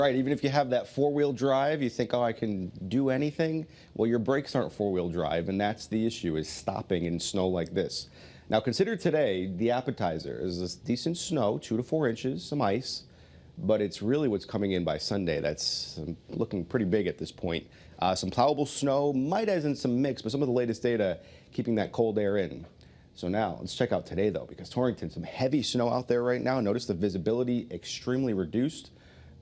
Right, even if you have that four-wheel drive, you think, oh, I can do anything. Well, your brakes aren't four-wheel drive, and that's the issue, is stopping in snow like this. Now, consider today the appetizer is this decent snow, 2 to 4 inches, some ice, but it's really what's coming in by Sunday. That's looking pretty big at this point. Some plowable snow, might as in some mix, but some of the latest data keeping that cold air in. So now, let's check out today, though, because Torrington, some heavy snow out there right now. Notice the visibility extremely reduced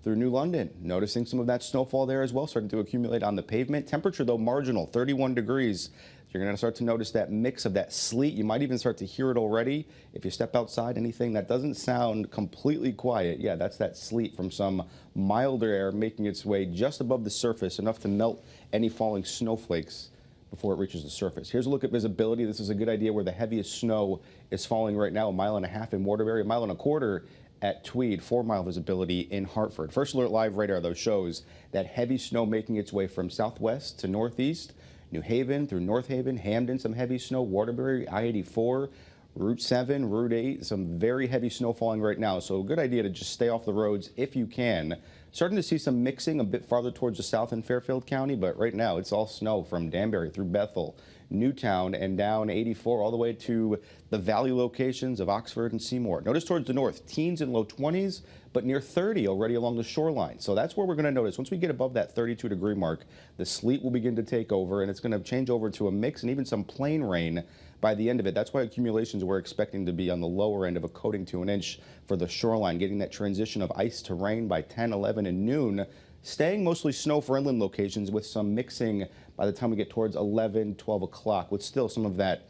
through New London. Noticing some of that snowfall there as well, starting to accumulate on the pavement. Temperature, though, marginal, 31 degrees. You're going to start to notice that mix of that sleet. You might even start to hear it already. If you step outside, anything that doesn't sound completely quiet, yeah, that's that sleet from some milder air making its way just above the surface, enough to melt any falling snowflakes before it reaches the surface. Here's a look at visibility. This is a good idea where the heaviest snow is falling right now, 1.5 miles in Waterbury, 1.25 miles at Tweed, 4-mile visibility in Hartford. First Alert Live radar, though, shows that heavy snow making its way from southwest to northeast. New Haven through North Haven, Hamden, some heavy snow, Waterbury, I-84, Route 7, Route 8, some very heavy snow falling right now. So a good idea to just stay off the roads if you can. Starting to see some mixing a bit farther towards the south in Fairfield County, but right now it's all snow from Danbury through Bethel, Newtown, and down 84 all the way to the valley locations of Oxford and Seymour. Notice towards the north, teens and low 20s, but near 30 already along the shoreline. So that's where we're going to notice. Once we get above that 32-degree mark, the sleet will begin to take over, and it's going to change over to a mix and even some plain rain by the end of it. That's why accumulations we're expecting to be on the lower end of a coating to an inch for the shoreline, getting that transition of ice to rain by 10, 11, and noon. Staying mostly snow for inland locations with some mixing by the time we get towards 11, 12 o'clock, with still some of that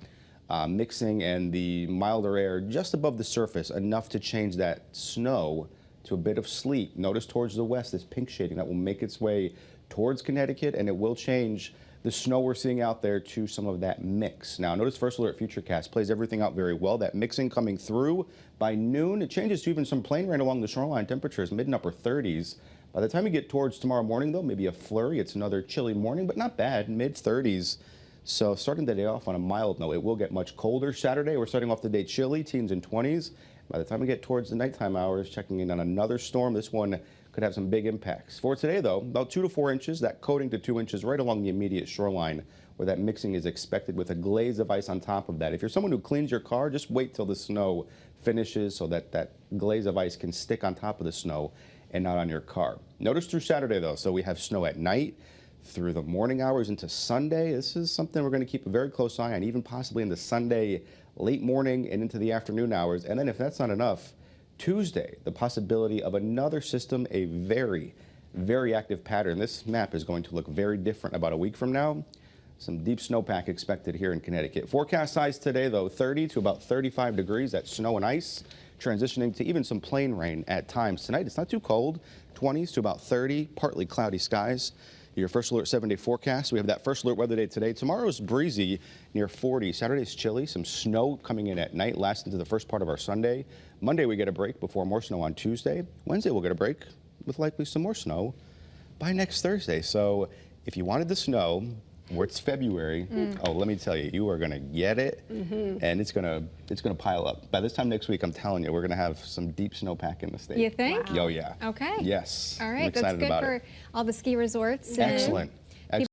mixing and the milder air just above the surface, enough to change that snow to a bit of sleet. Notice towards the west, this pink shading that will make its way towards Connecticut, and it will change the snow we're seeing out there to some of that mix. Now, notice First Alert Futurecast plays everything out very well. That mixing coming through by noon. It changes to even some plain rain along the shoreline. Temperatures mid and upper 30s. By the time we get towards tomorrow morning, though, maybe a flurry. It's another chilly morning, but not bad, mid 30s. So starting the day off on a mild note, it will get much colder Saturday. We're starting off the day chilly, teens and 20s. By the time we get towards the nighttime hours, checking in on another storm. This one could have some big impacts. For today, though, about 2 to 4 inches, that coating to 2 inches right along the immediate shoreline where that mixing is expected with a glaze of ice on top of that. If you're someone who cleans your car, just wait till the snow finishes so that that glaze of ice can stick on top of the snow and not on your car. Notice through Saturday, though, so we have snow at night through the morning hours into Sunday. This is something we're going to keep a very close eye on, even possibly in the Sunday late morning and into the afternoon hours. And then if that's not enough, Tuesday, the possibility of another system, a very, very active pattern. This map is going to look very different about a week from now. Some deep snowpack expected here in Connecticut. Forecast size today, though, 30 to about 35 degrees. That's snow and ice, transitioning to even some plain rain at times. Tonight, it's not too cold, 20s to about 30, partly cloudy skies. Your First Alert 7-day forecast. We have that First Alert weather day today. Tomorrow's breezy near 40. Saturday's chilly. Some snow coming in at night, last into the first part of our Sunday. Monday we get a break before more snow on Tuesday. Wednesday we'll get a break with likely some more snow by next Thursday. So if you wanted the snow, where it's February, oh, let me tell you, you are going to get it, and it's going to pile up. By this time next week, I'm telling you, we're going to have some deep snowpack in the state. You think? Wow. Oh, yeah. Okay. Yes. All right, I'm excited that's good about for it. all the ski resorts. Excellent.